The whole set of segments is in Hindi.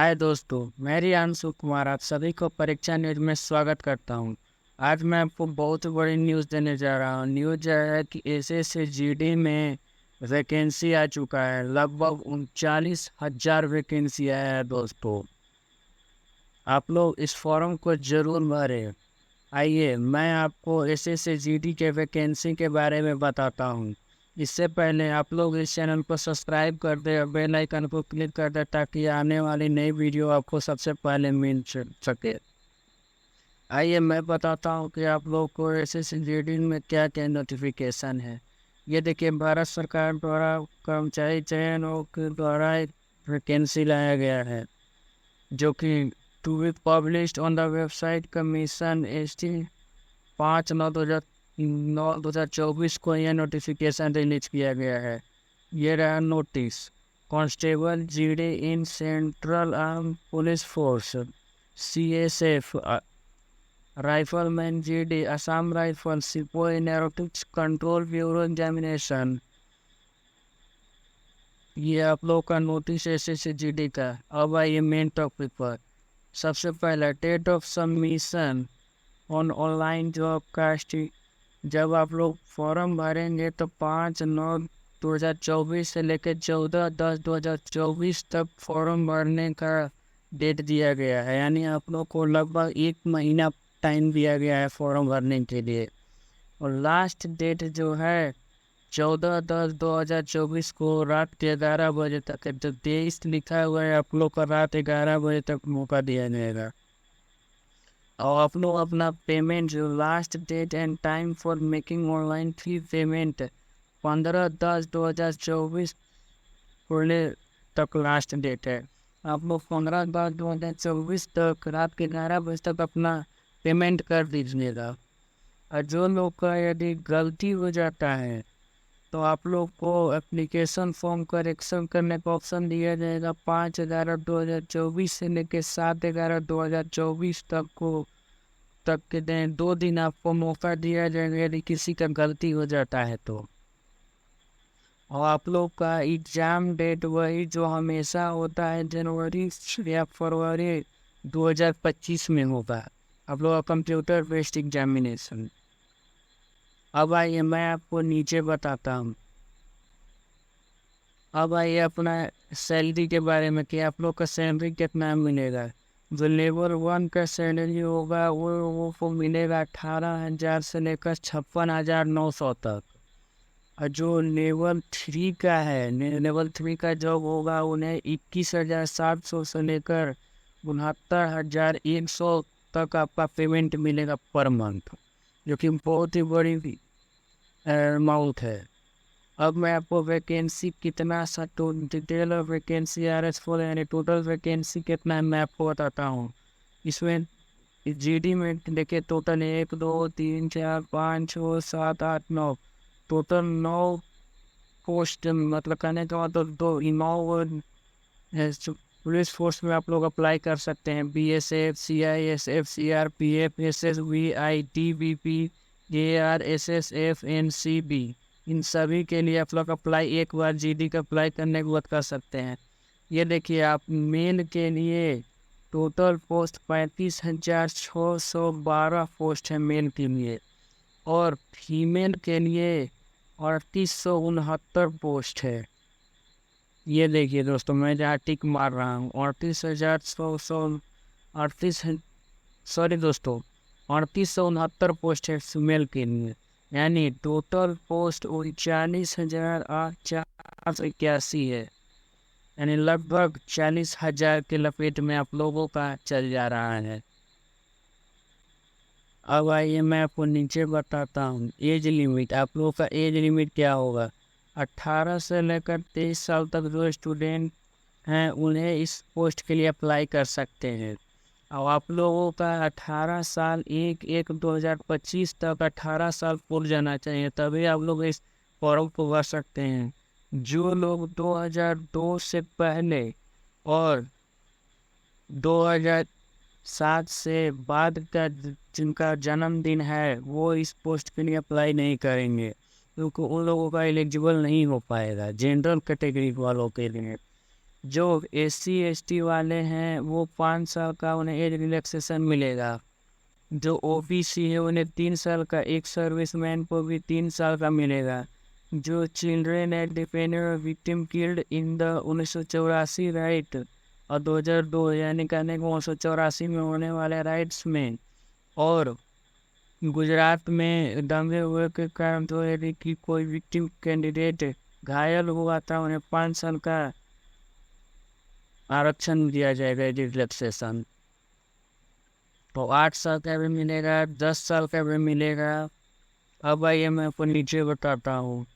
हाय दोस्तों, मैं रियांशु कुमार आप सभी को परीक्षा न्यूज में स्वागत करता हूं। आज मैं आपको बहुत बड़ी न्यूज़ देने जा रहा हूं। न्यूज़ यह है कि एसएससी जीडी में वैकेंसी आ चुका है। लगभग 39,000 वैकेंसी आया है दोस्तों। आप लोग इस फॉर्म को जरूर भरें। आइए मैं आपको एसएससी जीडी के वैकेंसी के बारे में बताता हूं। इससे पहले आप लोग इस चैनल को सब्सक्राइब कर दें और बेल आइकन को क्लिक कर दें ताकि आने वाली नई वीडियो आपको सबसे पहले मिल सके। आइए मैं बताता हूं कि आप लोग को एसएससी जीडी में क्या क्या नोटिफिकेशन है। ये देखिए, भारत सरकार द्वारा कर्मचारी चयन के द्वारा एक वैकेंसी लाया गया है जो कि to be published on the website commission ST 5/9/2024 को यह नोटिफिकेशन रिलीज किया गया है। ये रहा notice. Constable GD in central arm police force CSF, rifleman GD Assam rifle, सिपोही नैरोटिक्स कंट्रोल ब्यूरो एग्जामिनेशन। ये आप लोग का नोटिस एसएससी जीडी का। अब आइए मेन टॉपिक पर। सबसे पहला date of submission on online job casting. जब आप लोग फॉर्म भरेंगे तो 5/9/2024 से लेकर 14/10/2024 तक फॉर्म भरने का डेट दिया गया है। यानी आप लोग को लगभग 1 महीना टाइम दिया गया है फॉर्म भरने के लिए। और लास्ट डेट जो है 14/10/2024 को रात के 11 बजे तक है। जो 23 लिखा हुआ है आप लोग का रात 11 बजे तक मौका दिया जाएगा। और आप लोग अपना पेमेंट जो last date and time for making online fee payment 15/10/2024 तक लास्ट डेट है। आप लोग 15/10/2024 तक रात के 11 बजे तक अपना पेमेंट कर दीजिएगा। और जो लोग का यदि गलती हो जाता है तो आप लोग को एप्लीकेशन फॉर्म करेक्शन करने का ऑप्शन दिया जाएगा। 5/11/2024 से लेकर 7/11/2024 तक के दिन 2 दिन आपको मौका दिया जाएगा यदि किसी का गलती हो जाता है तो। और आप लोग का एग्ज़ाम डेट वही जो हमेशा होता है, जनवरी या फरवरी 2025 में होगा आप लोग का कंप्यूटर बेस्ड एग्जामिनेशन। अब आइए मैं आपको नीचे बताता हूँ। अब आइए अपना सैलरी के बारे में कि आप लोग का सैलरी कितना मिलेगा। जो लेवल 1 का सैलरी होगा वो मिलेगा 18,000 से लेकर 56,900 तक। और जो लेवल 3 का है, लेवल 3 का जॉब होगा उन्हें 21,700 से लेकर 69,100 तक आपका पेमेंट मिलेगा पर मंथ, जो कि बहुत ही बड़ी अमाउंट है। अब मैं आपको वैकेंसी कितना सा डिटेल ऑफ वैकेंसी RS4 यानी टोटल वैकेंसी कितना है मैं आपको बताता हूँ। इसमें जीडी में देखिए टोटल 1 2 3 4 5 6 7 8 9 टोटल 9 पोस्ट, मतलब कहने का मतलब 9 पुलिस फोर्स में आप लोग अप्लाई कर सकते हैं। BSF, CISF, CRPF, SSB, ITBP, AR, SSF, NCB, इन सभी के लिए आप लोग अप्लाई एक बार जीडी का अप्लाई करने के बाद कर सकते हैं। ये देखिए, आप मेल के लिए टोटल पोस्ट 35,612 पोस्ट है मेल के लिए, और फीमेल के लिए 3,869 पोस्ट है। ये देखिए दोस्तों, मैं जहाँ टिक मार रहा हूँ 38,669 पोस्ट है फीमेल के लिए। यानी टोटल पोस्ट 39,881 है। यानी लगभग 40,000 के लपेट में आप लोगों का चल जा रहा है। अब आइए मैं आपको नीचे बताता हूँ एज लिमिट। आप लोगों का एज लिमिट क्या होगा। 18 से लेकर 23 साल तक जो स्टूडेंट हैं उन्हें इस पोस्ट के लिए अप्लाई कर सकते हैं। और आप लोगों का 18 साल 1/1/2025 तक 18 साल पूर्ण जाना चाहिए, तभी आप लोग इस फॉर्म को भर सकते हैं। जो लोग 2002 से पहले और 2007 से बाद का जिनका जन्मदिन है वो इस पोस्ट के लिए अप्लाई नहीं करेंगे, क्योंकि उन लोगों का एलिजिबल नहीं हो पाएगा जनरल कैटेगरी वालों के लिए। जो SC ST वाले हैं वो 5 साल का उन्हें एज रिलैक्सेशन मिलेगा। जो OBC है उन्हें 3 साल का, एक सर्विसमैन को भी 3 साल का मिलेगा। जो children and dependent victim killed in the 1984 right और 2002 यानी कहने को 1984 में होने वाले राइट्स में, और गुजरात में दंगे हुए के कारण तो यदि कि कोई विक्टिम कैंडिडेट घायल हुआ था उन्हें 5 साल का आरक्षण दिया जाएगा रिलैक्सेशन। तो 8 साल का भी मिलेगा, 10 साल का भी मिलेगा। अब आइए मैं आपको नीचे बताता हूँ।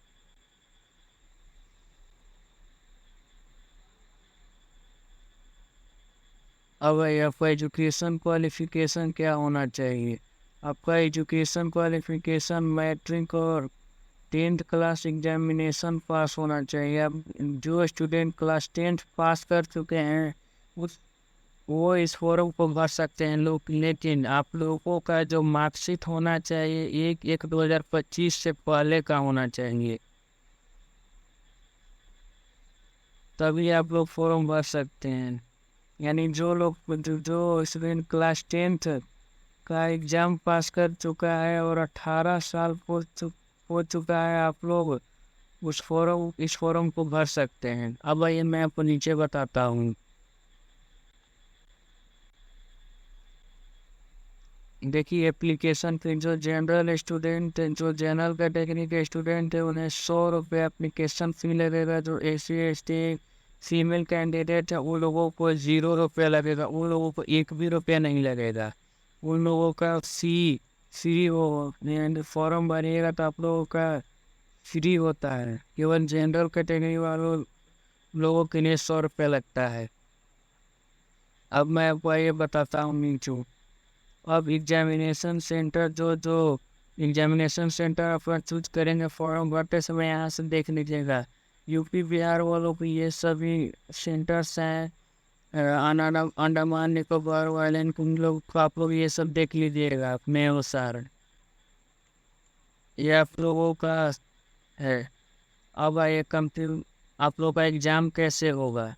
अब आइए आपका एजुकेशन क्वालिफिकेशन क्या होना चाहिए। आपका एजुकेशन क्वालिफिकेशन मैट्रिक और 10th क्लास एग्जामिनेशन पास होना चाहिए। अब जो स्टूडेंट क्लास 10th पास कर चुके हैं वो इस फॉर्म को भर सकते हैं लोग, लेकिन आप लोगों का जो मार्कशीट होना चाहिए 1/1/2025 से पहले का होना चाहिए, तभी आप लोग फॉर्म भर सकते हैं। यानी जो स्टूडेंट क्लास 10th का एग्ज़ाम पास कर चुका है और 18 साल हो चुका है, आप लोग इस फॉर्म को भर सकते हैं। अब आइए मैं आपको नीचे बताता हूँ। देखिए एप्लीकेशन फी, जो जनरल कैटेगरी के स्टूडेंट है उन्हें 100 रुपये एप्लीकेशन फ़ी लगेगा। जो SC ST फीमेल कैंडिडेट है उन लोगों को 0 रुपये लगेगा, उन लोगों को 1 भी रुपया नहीं लगेगा। उन लोगों का फ्री हो, फॉर्म भरिएगा तो आप लोगों का फ्री होता है। केवल जनरल कैटेगरी वालों लोगों के लिए 100 रुपये लगता है। अब मैं आपको ये बताता हूँ नीचू। अब एग्जामिनेशन सेंटर जो एग्जामिनेशन सेंटर अपना चूज करेंगे फॉर्म भरते समय यहाँ से देख लीजिएगा। यूपी बिहार वालों को ये सभी सेंटर्स हैं। अंडमान निकोबार आइलैंड के लोग को आप लोग ये सब देख लीजिएगा अपने अनुसार, ये आप लोगों का है। अब आइए आप लोगों का एग्ज़ाम कैसे होगा।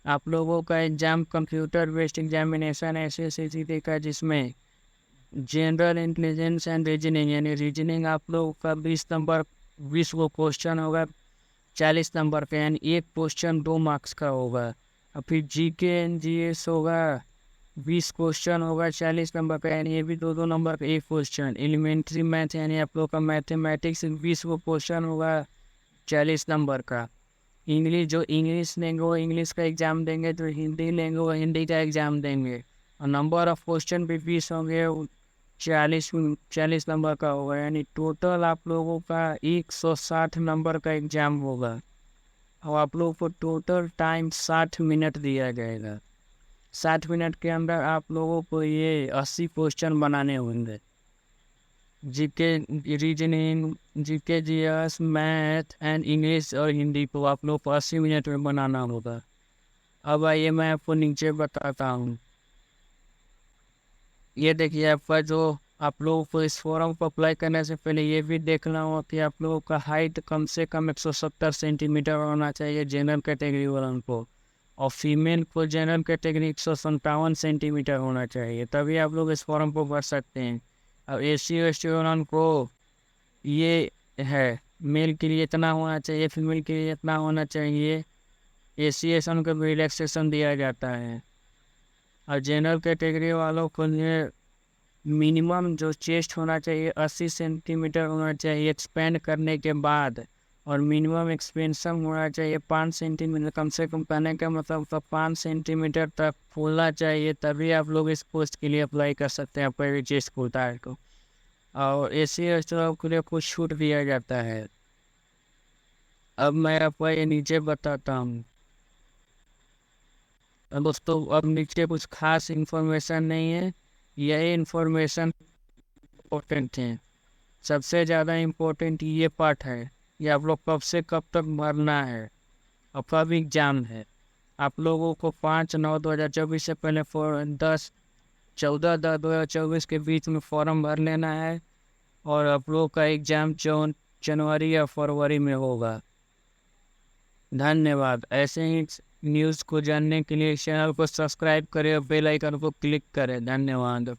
आप लोगों का exam computer based examination SSCT का, जिसमें जनरल इंटेलिजेंस एंड रीजनिंग यानी रीजनिंग आप लोगों का 20 नंबर 20 को क्वेश्चन होगा 40 नंबर का, यानी एक क्वेश्चन 2 मार्क्स का होगा। और फिर GK एंड GS होगा 20 क्वेश्चन होगा 40 नंबर का, यानी ये भी 2-2 नंबर का एक क्वेश्चन। एलिमेंट्री मैथ यानी आप लोग का मैथमेटिक्स 20 को क्वेश्चन होगा 40 नंबर का। जो इंग्लिश लेंगे वो इंग्लिश का एग्ज़ाम देंगे, जो हिंदी लेंगे वो हिंदी का एग्ज़ाम देंगे। और नंबर ऑफ क्वेश्चन भी 20 होंगे, 40 नंबर का होगा, यानी टोटल आप लोगों का 160 नंबर का एग्ज़ाम होगा। और आप लोगों को टोटल टाइम 60 मिनट दिया जाएगा। 60 मिनट के अंदर आप लोगों को ये 80 क्वेश्चन बनाने होंगे। GK reasoning, GK GS math and English और हिंदी को आप लोग को 80 मिनट में बनाना होगा। अब आइए मैं आपको नीचे बताता हूँ। ये देखिए आपका जो आप लोगों को इस फॉर्म को अप्लाई करने से पहले ये भी देखना होगा कि आप लोगों का हाइट कम से कम 170 सेंटीमीटर होना चाहिए जनरल कैटेगरी वालों को, और फीमेल को जनरल कैटेगरी 157 सेंटीमीटर होना चाहिए, तभी आप लोग इस फॉर्म को भर सकते हैं। अब SC ST वालों को ये है, मेल के लिए इतना होना चाहिए, फीमेल के लिए इतना होना चाहिए। SC ST को रिलैक्सेशन दिया जाता है। और जनरल कैटेगरी वालों को लिए मिनिमम जो चेस्ट होना चाहिए 80 सेंटीमीटर होना चाहिए एक्सपेंड करने के बाद, और मिनिमम एक्सपेंशन होना चाहिए 5 सेंटीमीटर कम से कम। कहने का मतलब तो 5 सेंटीमीटर तक फूलना चाहिए, तभी आप लोग इस पोस्ट के लिए अप्लाई कर सकते हैं। आपका भी चेस्ट फूलता है तो, और SC ST के लिए कुछ छूट दिया जाता है। अब मैं आपको ये नीचे बताता हूँ। दोस्तों अब नीचे कुछ खास इंफॉर्मेशन नहीं है, यही इंफॉर्मेशन इम्पोर्टेंट है। सबसे ज़्यादा इम्पोर्टेंट ये पार्ट है, ये आप लोग कब से कब तक भरना है और कब एग्ज़ाम है। आप लोगों को 5/9/2024 से पहले 14/10/2024 के बीच में फॉर्म भर लेना है, और आप लोग का एग्ज़ाम जनवरी या फरवरी में होगा। धन्यवाद। ऐसे ही न्यूज़ को जानने के लिए चैनल को सब्सक्राइब करें और बेल आइकन को क्लिक करें। धन्यवाद।